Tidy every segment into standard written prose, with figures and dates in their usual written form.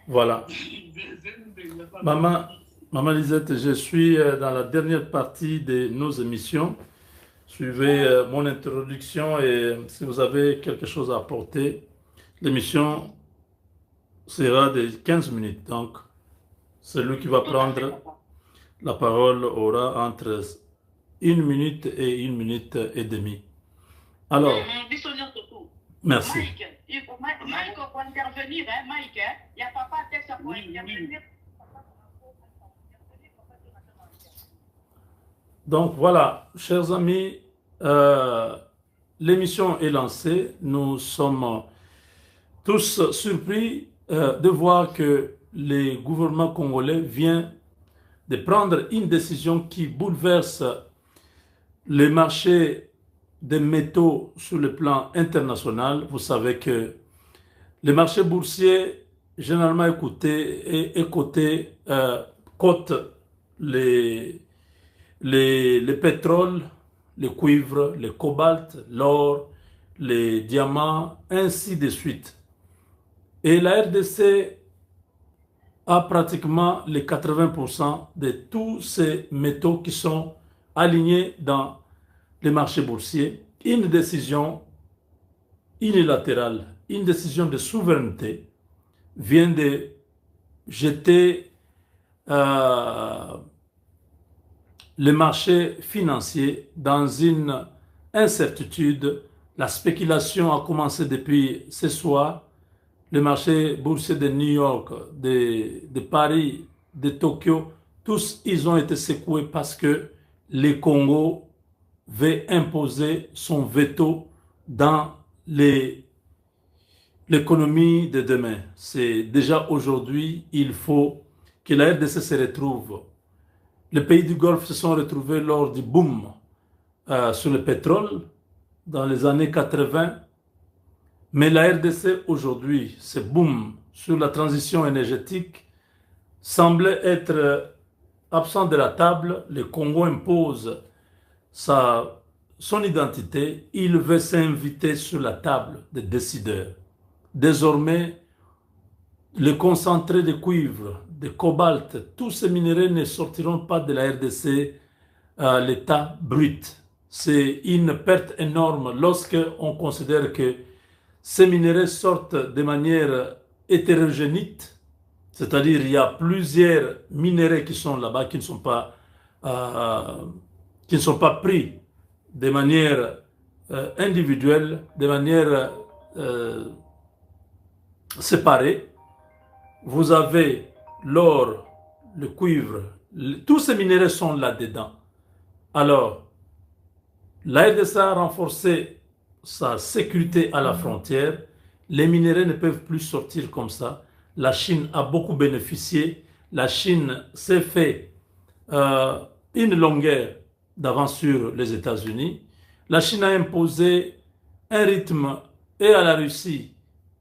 Voilà. Maman, Maman Lisette, je suis dans la dernière partie de nos émissions. Suivez mon introduction et si vous avez quelque chose à apporter, l'émission sera de 15 minutes. Donc, celui qui va Tout à fait, prendre papa. la parole aura entre 1 minute et 1 minute et demie. Alors, Bisogna surtout. merci. Mike, Mike pour intervenir, hein, Mike, hein. Il y a papa texte pour intervenir. Donc voilà, chers amis, euh, l'émission est lancée. Nous sommes tous surpris de voir que le gouvernement congolais vient de prendre une décision qui bouleverse les marchés des métaux sur le plan international. Vous savez que les marchés boursiers, généralement cotés, cotent les, les pétroles, le cuivre, le cobalt, l'or, les diamants, ainsi de suite. Et la RDC a pratiquement les 80% de tous ces métaux qui sont alignés dans les marchés boursiers. Une décision unilatérale, une décision de souveraineté vient de jeter euh, les marchés financiers dans une incertitude. La spéculation a commencé depuis ce soir. Les marchés boursiers de New York, de Paris, de Tokyo, tous ils ont été secoués parce que le Congo veut imposer son veto dans l'économie de demain. C'est déjà aujourd'hui, il faut que la RDC se retrouve. Les pays du Golfe se sont retrouvés lors du boom sur le pétrole dans les années 80. Mais la RDC aujourd'hui, ce boom sur la transition énergétique semblait être absent de la table. Le Congo impose son identité. Il veut s'inviter sur la table des décideurs. Désormais, le concentré de cuivre, de cobalt, tous ces minéraux ne sortiront pas de la RDC à l'état brut. C'est une perte énorme lorsque on considère que ces minéraux sortent de manière hétérogénite, c'est-à-dire il y a plusieurs minéraux qui sont là-bas euh, qui ne sont pas pris de manière individuelle, de manière séparée. Vous avez l'or, le cuivre, tous ces minéraux sont là-dedans. Alors, la RDC a renforcé sa sécurité à la frontière. Les minéraux ne peuvent plus sortir comme ça. La Chine a beaucoup bénéficié. La Chine s'est fait euh, une longueur d'avance sur les États-Unis. La Chine a imposé un rythme et à la Russie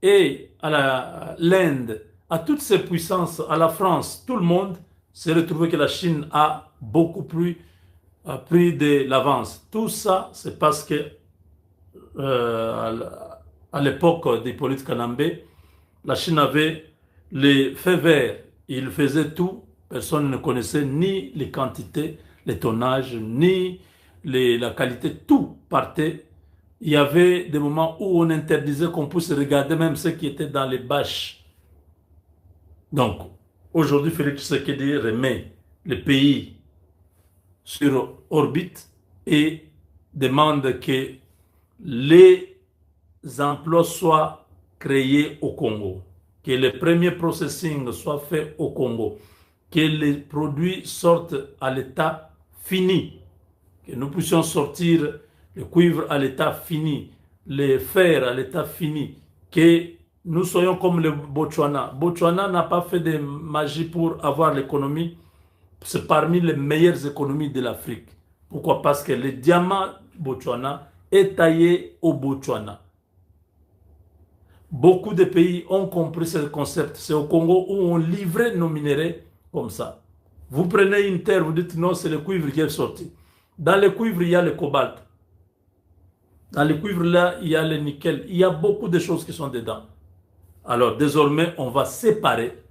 et à l'Inde, à toutes ces puissances, à la France, tout le monde s'est retrouvé que la Chine a beaucoup plus pris de l'avance. Tout ça, c'est parce que à l'époque d'Hippolyte Kanambé, la Chine avait les faits verts. Il faisait tout. Personne ne connaissait ni les quantités, les tonnages, ni la qualité. Tout partait. Il y avait des moments où on interdisait qu'on puisse regarder même ce qui était dans les bâches. Donc, aujourd'hui, Félix Tshisekedi remet le pays sur orbite et demande que les emplois soient créés au Congo, que le premier processing soit fait au Congo, que les produits sortent à l'état fini, que nous puissions sortir le cuivre à l'état fini, le fer à l'état fini, que nous soyons comme le Botswana. Botswana n'a pas fait de magie pour avoir l'économie. C'est parmi les meilleures économies de l'Afrique. Pourquoi? Parce que le diamant Botswana est taillé au Botswana. Beaucoup de pays ont compris ce concept. C'est au Congo où on livrait nos minéraux comme ça. Vous prenez une terre, vous dites non, c'est le cuivre qui est sorti. Dans le cuivre, il y a le cobalt. Dans le cuivre, là, il y a le nickel. Il y a beaucoup de choses qui sont dedans. Alors désormais, on va séparer.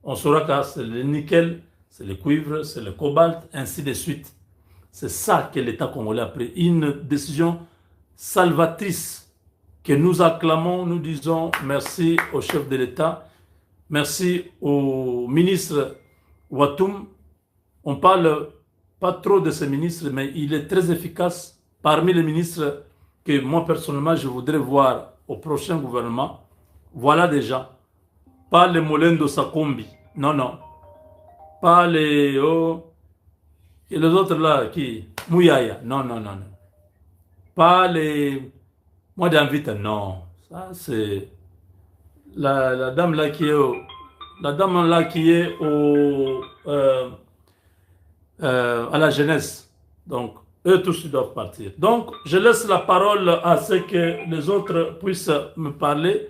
On saura que c'est le nickel, c'est le cuivre, c'est le cobalt, ainsi de suite. C'est ça que l'État congolais a pris. Une décision salvatrice que nous acclamons, nous disons merci au chef de l'État, merci au ministre Watoum. On parle pas trop de ce ministre, mais il est très efficace. Parmi les ministres que moi personnellement je voudrais voir au prochain gouvernement, voilà déjà. Pas les Molendo Sakombi, non, non. Pas les... Oh, et les autres là, qui... Mouyaya, non, non, non, non. Pas les... Moi d'invite, non. Ça c'est... La dame là qui est au... La dame là qui est au... à la jeunesse. Donc, eux tous ils doivent partir. Donc, je laisse la parole à ce que les autres puissent me parler.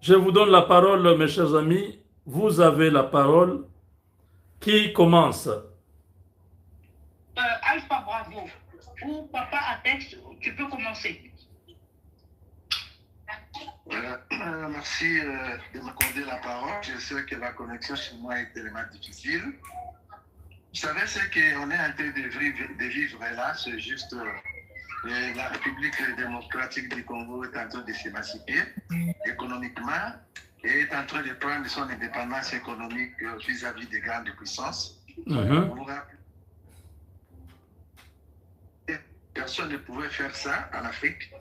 Je vous donne la parole, mes chers amis. Vous avez la parole. Qui commence? Alpha Bravo ou Papa Atex, tu peux commencer. Merci de m'accorder la parole. Je sais que la connexion chez moi est tellement difficile. Vous savez, ce qu'on est en train de vivre là, c'est juste la République démocratique du Congo est en train de s'émanciper économiquement et est en train de prendre son indépendance économique vis-à-vis des grandes puissances. Personne ne pouvait faire ça en Afrique.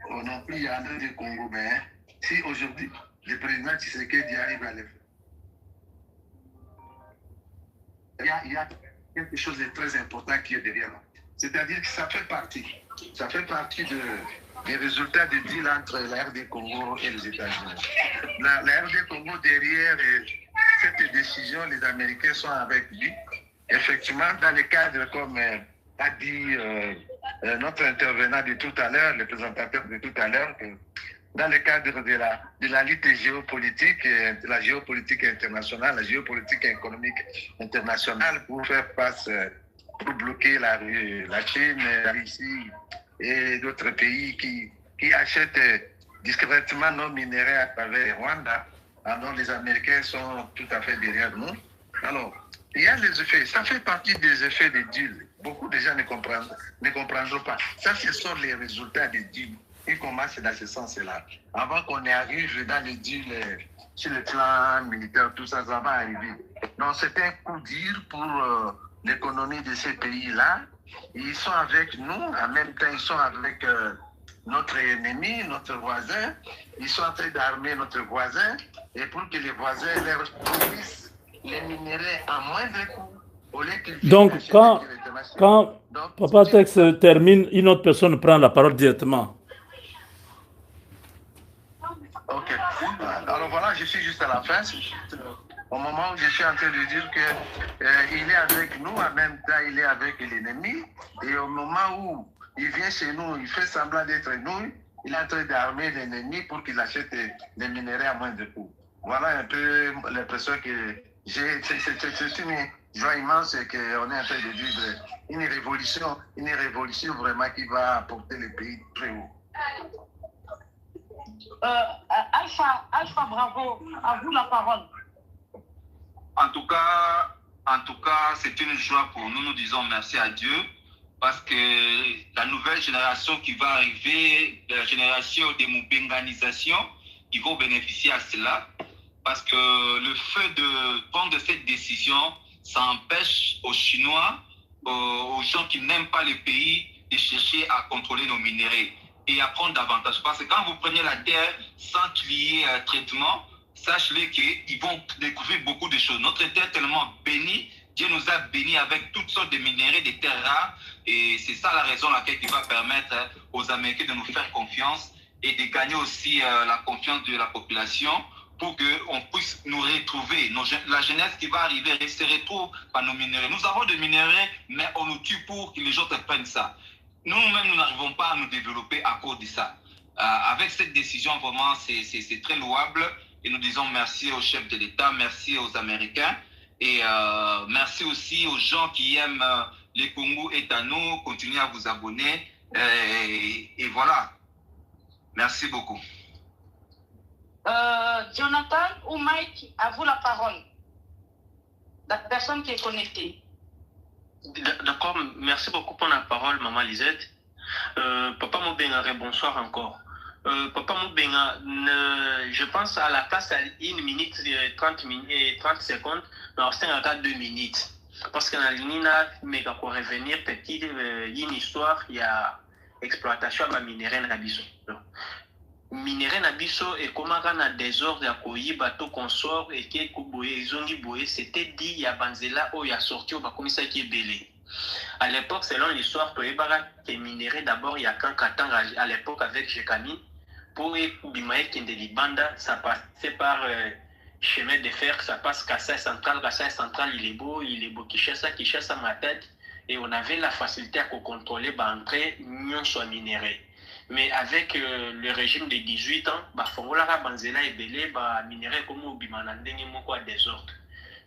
Non plus, il y en a des Congo, mais si aujourd'hui le président Tshisekedi arrive à le faire, il y a quelque chose de très important qui est derrière. C'est-à-dire que ça fait partie des résultats du deal entre la RD Congo et les États-Unis. La RD Congo, derrière cette décision, les Américains sont avec lui. Effectivement, dans le cadre, comme a dit notre intervenant de tout à l'heure, le présentateur de tout à l'heure, dans le cadre de la lutte géopolitique, la géopolitique internationale, la géopolitique économique internationale pour faire face, pour bloquer la Chine, la Russie et d'autres pays qui achètent discrètement nos minerais à travers Rwanda. Alors les Américains sont tout à fait derrière nous. Alors, il y a les effets, ça fait partie des effets des deals. Beaucoup de gens ne comprendront pas. Ça, ce sont les résultats des deals. Il commence dans ce sens-là. Avant qu'on arrive dans les deals sur le plan militaire, tout ça, ça va arriver. Donc, c'est un coup dur pour l'économie de ces pays-là. Ils sont avec nous, en même temps, ils sont avec notre ennemi, notre voisin. Ils sont en train d'armer notre voisin. Et pour que les voisins leur fournissent les minéraux à moindre coût. Donc, quand Papa Tex termine, une autre personne prend la parole directement. Ok. Alors voilà, je suis juste à la fin. Au moment où je suis en train de dire qu'il est avec nous, en même temps, il est avec l'ennemi. Et au moment où il vient chez nous, il fait semblant d'être nous, il est en train d'armer l'ennemi pour qu'il achète les minéraux à moindre coût. Voilà un peu l'impression que j'ai. C'est une joie immense qu'on est en train de vivre une révolution vraiment qui va apporter le pays très haut. Alpha Bravo, à vous la parole. En tout cas, c'est une joie pour nous. Nous disons merci à Dieu parce que la nouvelle génération qui va arriver, la génération de Mubenganisation, ils vont bénéficier à cela parce que le fait de prendre cette décision, ça empêche aux Chinois, aux gens qui n'aiment pas le pays, de chercher à contrôler nos minéraux et à prendre davantage. Parce que quand vous prenez la terre sans qu'il y ait un traitement, sachez qu'ils vont découvrir beaucoup de choses. Notre terre est tellement bénie, Dieu nous a bénis avec toutes sortes de minéraux, de terres rares, et c'est ça la raison laquelle il va permettre aux Américains de nous faire confiance et de gagner aussi la confiance de la population pour qu'on puisse nous retrouver. La jeunesse qui va arriver se retrouve par nos minéraux. Nous avons des minéraux, mais on nous tue pour que les gens prennent ça. Nous-mêmes, nous n'arrivons pas à nous développer à cause de ça. Avec cette décision, vraiment, c'est très louable. Et nous disons merci au chef de l'État, merci aux Américains. Et merci aussi aux gens qui aiment les Congo et à nous. Continuez à vous abonner. Et voilà. Merci beaucoup. Jonathan ou Mike, à vous la parole. La personne qui est connectée. D'accord, merci beaucoup pour la parole, Maman Lisette. Papa Moubenga, bonsoir encore. Papa Moubenga, je pense à la place à 1 minute 30 secondes, mais c'est à 2 minutes. Parce que dans l'INA, mais pour revenir, petite, une histoire, il y a exploitation de minerais dans la biso. Minerais na biso et comment na désordre ya koyiba to consort et qui koboye zongi boye c'était dit ya banzela o ya sorti au bakomisa qui est belé. À l'époque selon l'histoire toyebaka que minerais d'abord il y a quand Katanga à l'époque avec Jekamine pour bimaye kende libanda ça passait par chemin de fer ça passe Kassai central il est beau Kinshasa ma tête et on avait la facilité à contrôler l'entrée non soit minerais. Mais avec le régime de 18 ans, Fongola Banzela et Belé, minerais comme Obimanandeng, Moko désordre.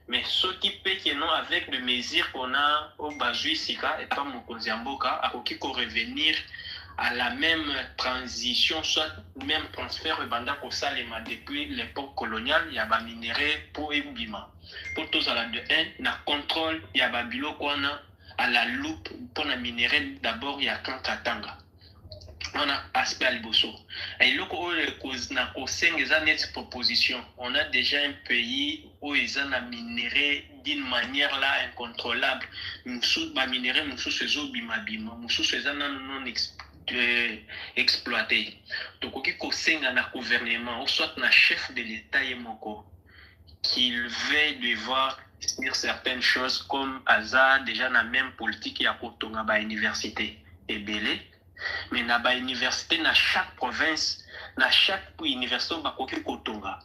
Mais ce qui peut que non, avec les mesures qu'on a au Bazui Sika et pas Mokonziamboka, à qui revenir à la même transition, soit même transfert de Banda Kosalema depuis l'époque coloniale, il y a des minerais pour Ebima. Pour tous à la de 1, na contrôle, il y a Babilo Kwana à la loupe pour la minerais d'abord, il y a Kankatanga. On a aspect Alboso. Et là, proposition. On a déjà un pays où ils ont minéré d'une manière là incontrôlable. Nous sommes minéré, nous sommes ces eaux bimabima, nous sommes ces non exploités. Donc, il y a un gouvernement, ou soit un chef de l'État qu'il veut devoir dire certaines choses comme Aza, déjà dans la même politique, il y a à l'université et Belé. Mais dans la université, dans chaque province, dans chaque université, on va kotonga.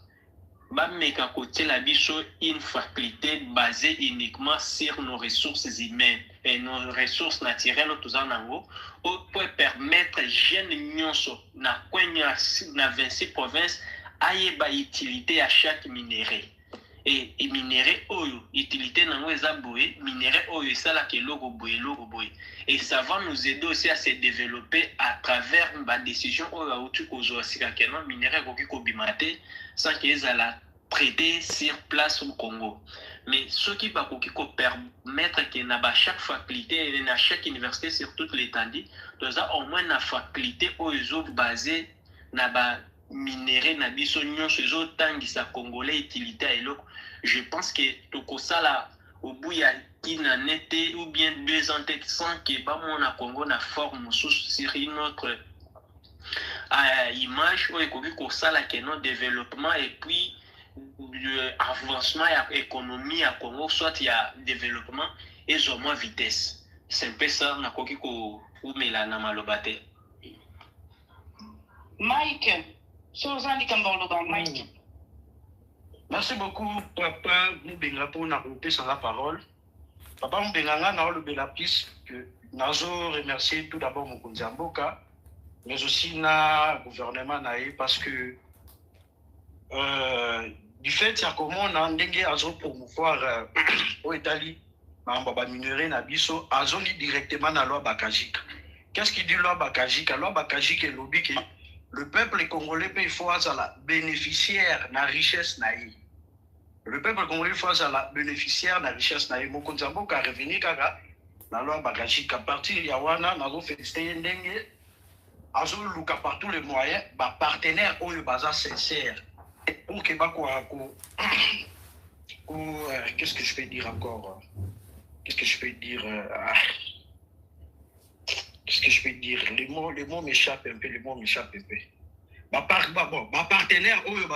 Ba meka côté la bicho une faculté basée uniquement sur nos ressources humaines et nos ressources naturelles tout en haut pour permettre jeunes nyonso na kwenya na 26 provinces aye ba utilité à chaque minerai. Et minerai oyo utilité nango eza boye minerai oyo sala ke logo boye. Et ça va nous aider aussi à se développer à travers la décision oyo autu kozwa sika kenan minerai koki kobimate sans qu'ils aient traité sur place au Congo. Mais ce qui va permettre que dans chaque faculté et dans chaque université sur toute l'étendue, nous avons au moins une faculté basée dans minerai na biso nyonso ezotangisa congolais utilité à eloko. Je pense que tokosala au bout ya été ou bien 2 ans sans que mon Congo na forme sur une autre image où ekoki kosala que non développement et puis avancement et économie à Congo soit il y a développement et moins vitesse. C'est un peu ça na koki ko umela na malobate. Mike, Mike. Merci beaucoup, Papa Moubenga, pour nous la parole. Papa Moubenga, nous avons que nous remercier tout d'abord Mokonzi Mboka, mais aussi le gouvernement parce que du fait qu'il y a comment on a un promouvoir au Italie, on minerai nabiso, azoni directement dans la loi Bakajik. Qu'est-ce qu'il dit loi Bakajik? La loi Bakajik est lobby que le peuple congolais peut faire la bénéficiaire de la richesse naïe. Le peuple congolais fait la bénéficiaire de la richesse naïe. Mokonzi Mboka a revenu kaka la loi Bakajik. À partir de Yawana, nous avons fait Ndenge, nous par tous les moyens, partenaires ou le bazar sincère. Pour que qu'est-ce que je peux dire encore? Qu'est-ce que je peux dire? Qu'est-ce que je peux dire? Les mots m'échappent un peu, Ma partenaire, le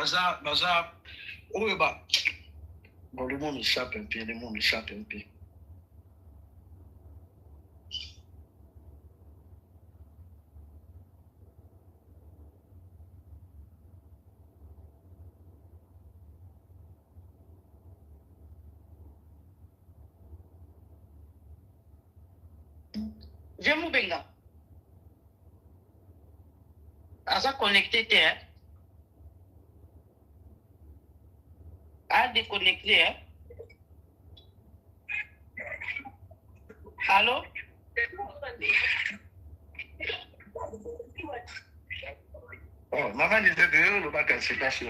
mot m'échappe un peu, Viens Moubenga. Asa connecté, hein? À déconnecter, hein? Allô? Oh, maman disait que le bac, c'est pas sûr.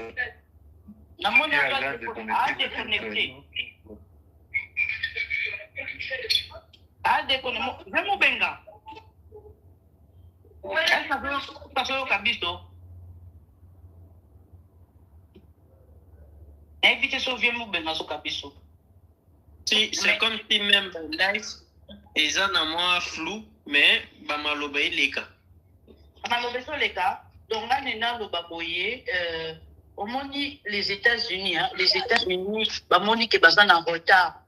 Namoni a déconnecté. A déconnecté. Vraiment benga. Parce que kabiso. Invité sur vieux benga sur kabiso. Si, c'est comme si même live, ils ont un moins flou, mais bamaloba les cas. Bamaloba sur les cas. Donc là, nena le baboye. Au moins les États-Unis, hein, les États-Unis, bamoni que bazan en retard.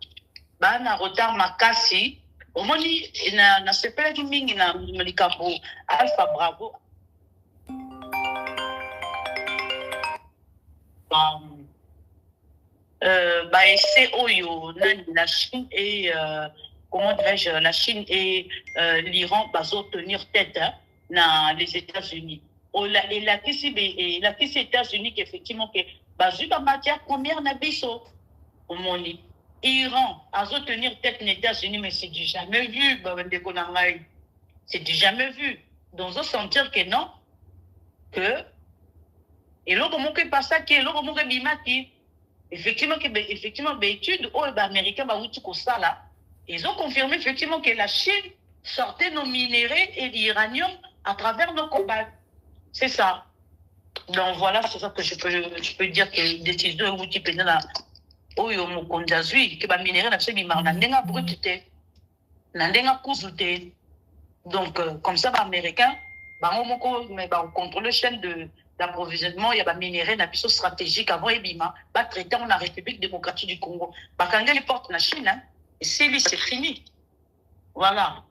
Ba na retard makasi. Au moins na sepela du mingi na malikambo Alpha Bravo. Essai Oyo, la Chine et comment dirais-je, la Chine et l'Iran bazo tenir tête hein, dans les États-Unis. Et la les États-Unis qu'effectivement que bazu ba matière première na biso au moni. Iran bazo tenir tête les États-Unis mais c'est du jamais vu c'est du jamais vu. Donc on sentir que non que et là comment que pas ça que là comment que bimaki effectivement études aux américains là ils ont confirmé effectivement que la Chine sortait nos minéraux et l'uranium à travers nos combats. C'est ça. Donc voilà, c'est ça que je peux dire que décision ou type là oyo mo kondazui que ba minéraux na sebi marna ndenga brutité na ndenga kuzute. Donc comme ça ba américain ba moko mais ba contrôle chaîne d'approvisionnement, il y a des minéraux nabiso stratégique avant Ebima, ba traité en la République démocratique du Congo. Ba quand les portes la Chine, hein, et c'est fini. Voilà.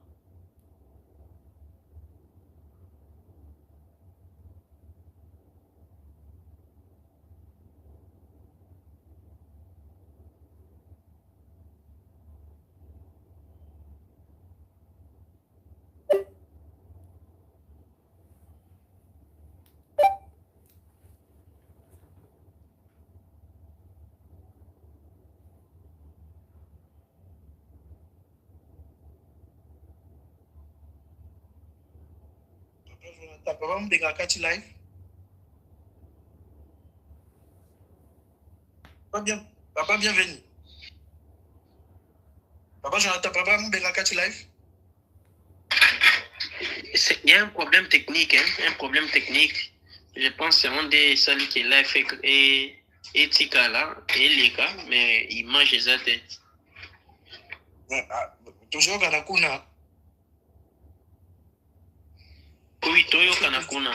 Papa Mbenga kati live. Papa bienvenue. Papa Jonathan, Papa Mbenga kati live. Il y a un problème technique, hein, un problème technique. Je pense que c'est un des salles qui l'a fait et Tika là, et les cas, mais il mange les têtes. Toujours Kanakuna. Oui, Toyo Kanakuna.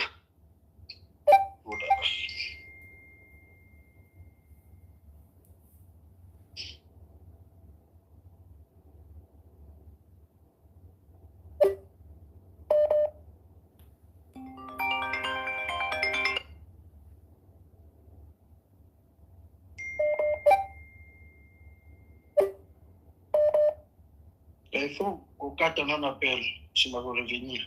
Il faut qu'au cas où on appelle, je vais revenir.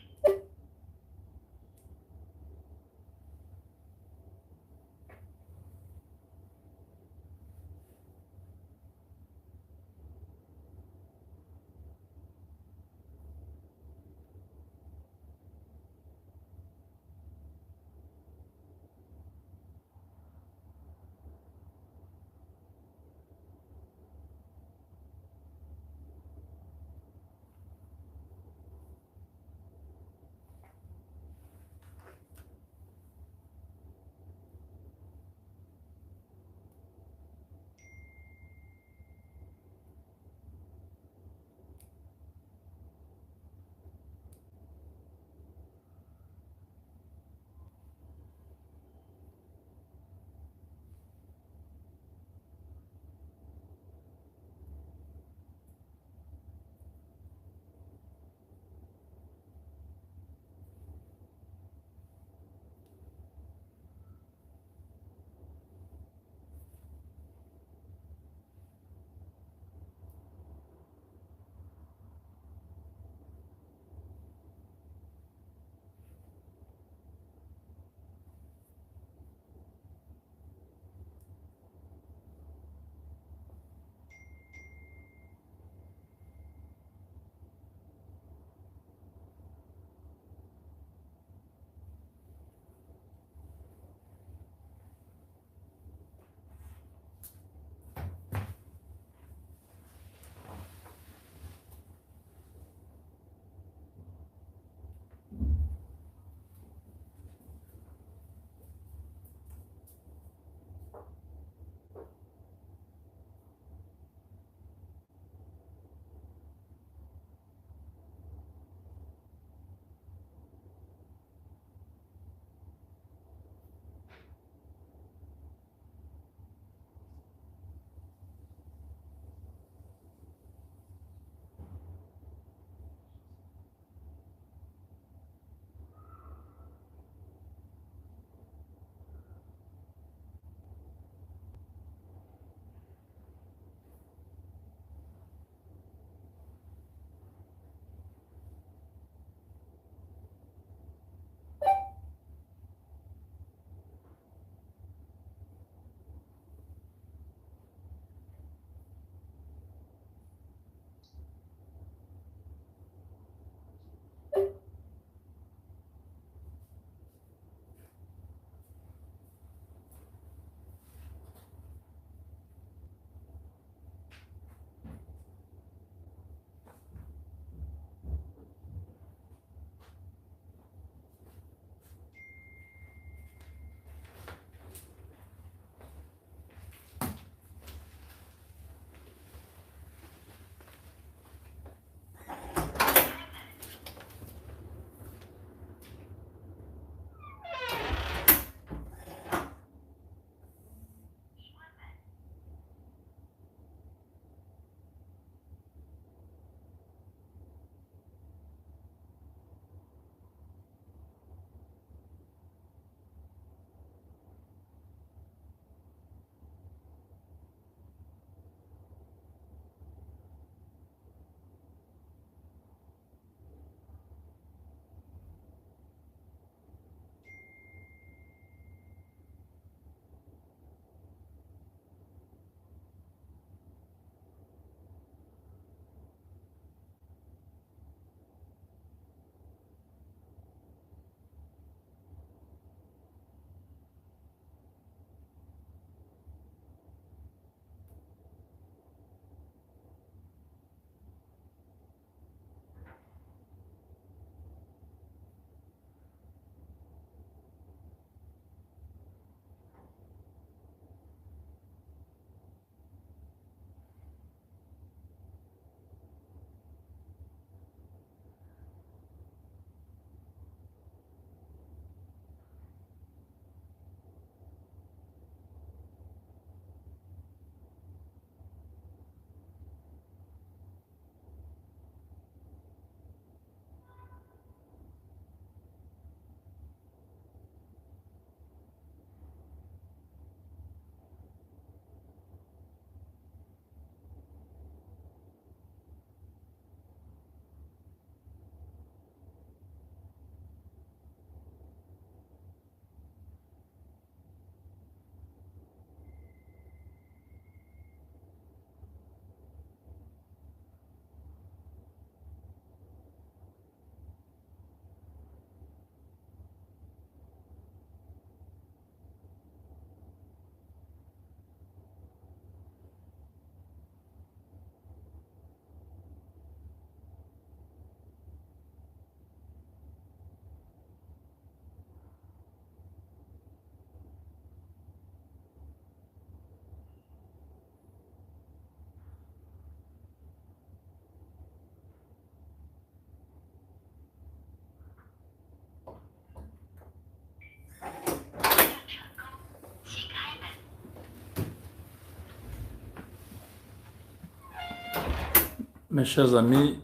Mes chers amis,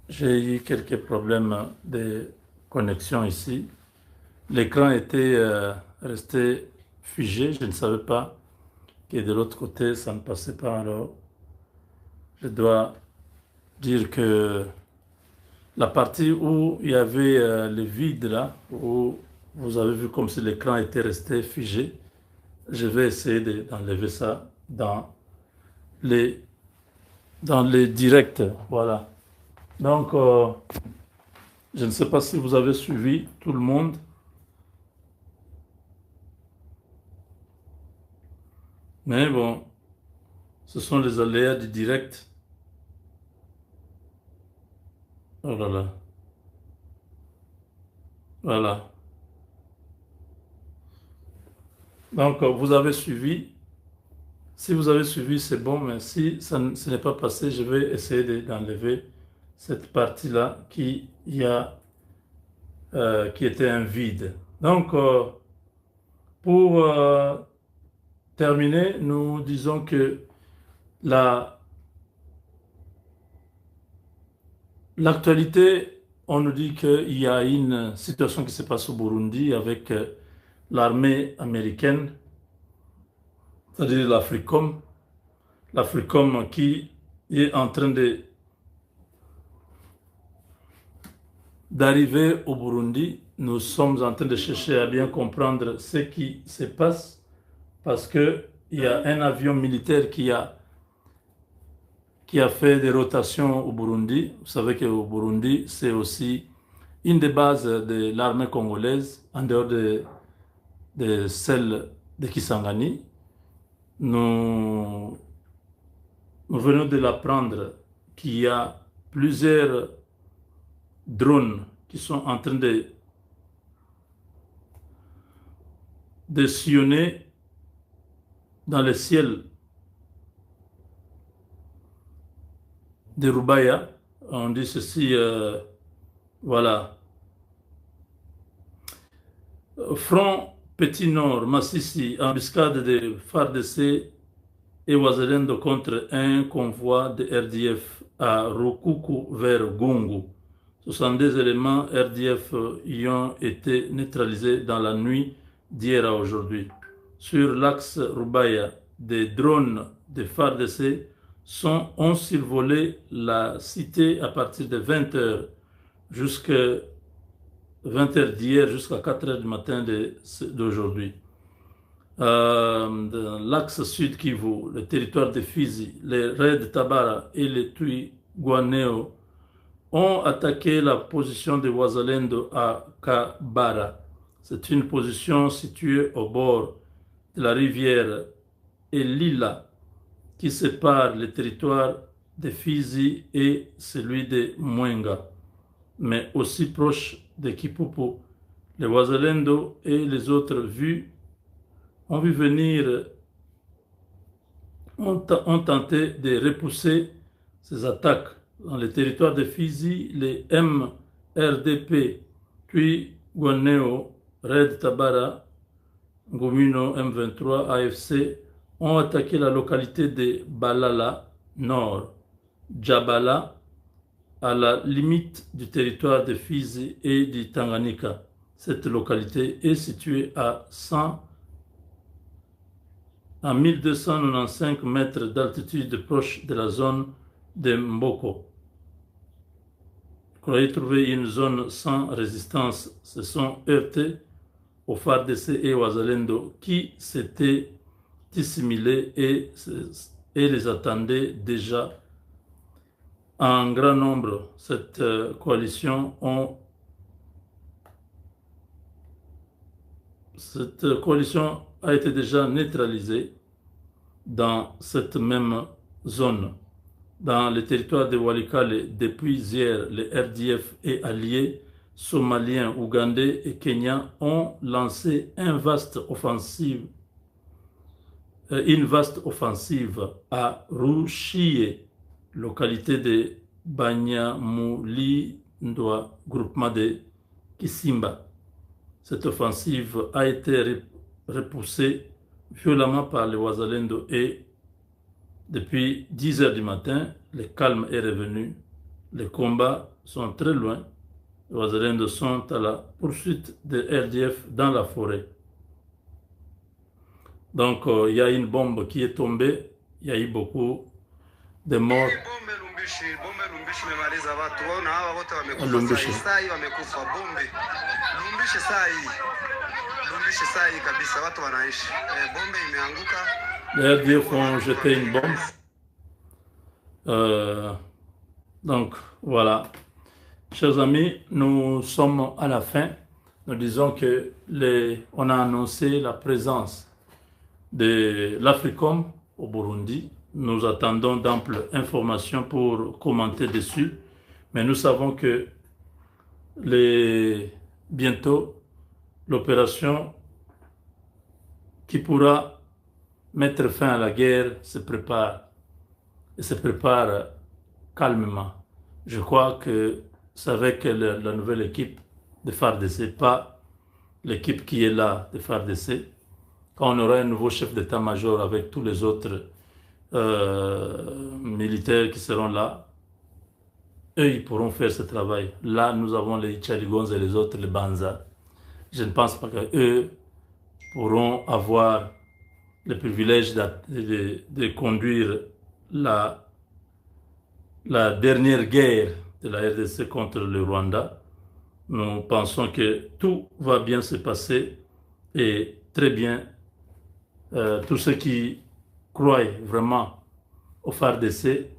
j'ai eu quelques problèmes de connexion ici. L'écran était resté figé, je ne savais pas que de l'autre côté ça ne passait pas. Alors, je dois dire que la partie où il y avait le vide là, où vous avez vu comme si l'écran était resté figé, je vais essayer d'enlever ça dans les directs. Voilà. Donc, je ne sais pas si vous avez suivi tout le monde. Mais bon, ce sont les aléas du direct. Oh là là. Voilà. Donc, vous avez suivi. Si vous avez suivi, c'est bon, mais si ce n'est pas passé, je vais essayer d'enlever cette partie-là qui était un vide. Donc, pour terminer, nous disons que l'actualité, on nous dit qu'il y a une situation qui se passe au Burundi avec l'armée américaine, c'est-à-dire l'Africom qui est en train d'arriver au Burundi. Nous sommes en train de chercher à bien comprendre ce qui se passe parce qu'il y a un avion militaire qui a fait des rotations au Burundi. Vous savez qu'au Burundi, c'est aussi une des bases de l'armée congolaise, en dehors de celle de Kisangani. Nous venons de l'apprendre qu'il y a plusieurs drones qui sont en train de sillonner dans le ciel de Rubaya. On dit ceci, voilà. Front Petit Nord, Massissi, embuscade de FARDC et Wazalendo contre un convoi de RDF à Rukuku vers Gungu. 62 éléments RDF y ont été neutralisés dans la nuit d'hier à aujourd'hui. Sur l'axe Rubaya, des drones de FARDC ont survolé la cité à partir de 20h jusqu'à 20h d'hier jusqu'à 4h du matin d'aujourd'hui. Dans l'axe sud Kivu, le territoire de Fizi, les Red Tabara et les Twirwaneho ont attaqué la position de Wazalendo à Kabara. C'est une position située au bord de la rivière Elila qui sépare le territoire de Fizi et celui de Mwenga, mais aussi proche de Kipupu. Les Wazalendo et les autres ont tenté de repousser ces attaques. Dans le territoire de Fizi, les MRDP, Twirwaneho, Red Tabara, Ngomino, M23, AFC ont attaqué la localité de Balala Nord, Djabala, à la limite du territoire de Fizi et du Tanganyika. Cette localité est située à 1295 mètres d'altitude proche de la zone de Mboko. Vous croyez trouver une zone sans résistance, se sont heurtés aux FARDC et aux Wazalendo qui s'étaient dissimulés et les attendaient déjà en grand nombre. Cette coalition a été déjà neutralisée dans cette même zone. Dans le territoire de Walikale, depuis hier, les RDF et alliés somaliens, ougandais et kenyans ont lancé une vaste offensive à Rushie, localité de Banyamulindwa, groupement de Kisimba. Cette offensive a été repoussée violemment par les Wazalendo et Depuis 10 heures du matin, le calme est revenu. Les combats sont très loin. Les Wazalendo sont à la poursuite de RDF dans la forêt. Donc, il y a une bombe qui est tombée. Il y a eu beaucoup de morts. Les RDF ont jeté une bombe. Donc, voilà. Chers amis, nous sommes à la fin. Nous disons que on a annoncé la présence de l'Africom au Burundi. Nous attendons d'amples informations pour commenter dessus. Mais nous savons que bientôt, l'opération qui pourra mettre fin à la guerre se prépare. Et se prépare calmement. Je crois que c'est avec la nouvelle équipe de FARDC, pas l'équipe qui est là de FARDC. Quand on aura un nouveau chef d'état-major avec tous les autres militaires qui seront là, eux, ils pourront faire ce travail. Là, nous avons les Tchaligons et les autres, les Banza. Je ne pense pas qu'eux pourront avoir le privilège de conduire la dernière guerre de la RDC contre le Rwanda. Nous pensons que tout va bien se passer et très bien. Tous ceux qui croient vraiment au FARDC,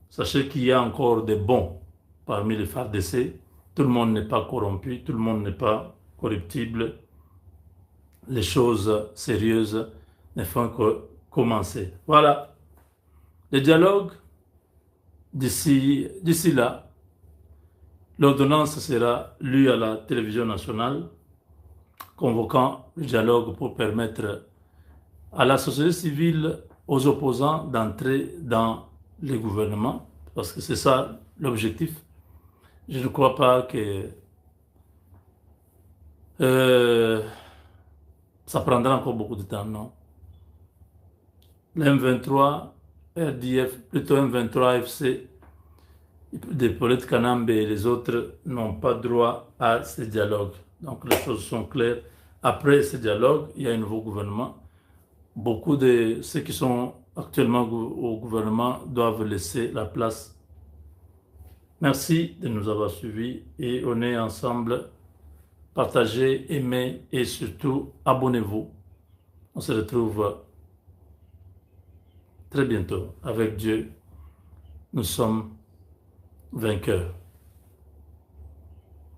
sachez qu'il y a encore des bons parmi les FARDC. Tout le monde n'est pas corrompu, tout le monde n'est pas corruptible. Les choses sérieuses ne font que commencer. Voilà. Le dialogue, d'ici là, l'ordonnance sera lue à la télévision nationale, convoquant le dialogue pour permettre à la société civile, aux opposants d'entrer dans le gouvernement, parce que c'est ça l'objectif. Je ne crois pas que ça prendra encore beaucoup de temps, non. Le M23, RDF, plutôt M23, FC, des Paulette Kanambe et les autres n'ont pas droit à ce dialogue. Donc les choses sont claires. Après ce dialogue, il y a un nouveau gouvernement. Beaucoup de ceux qui sont actuellement au gouvernement doivent laisser la place. Merci de nous avoir suivis et on est ensemble. Partagez, aimez et surtout abonnez-vous. On se retrouve très bientôt. Avec Dieu, nous sommes vainqueurs.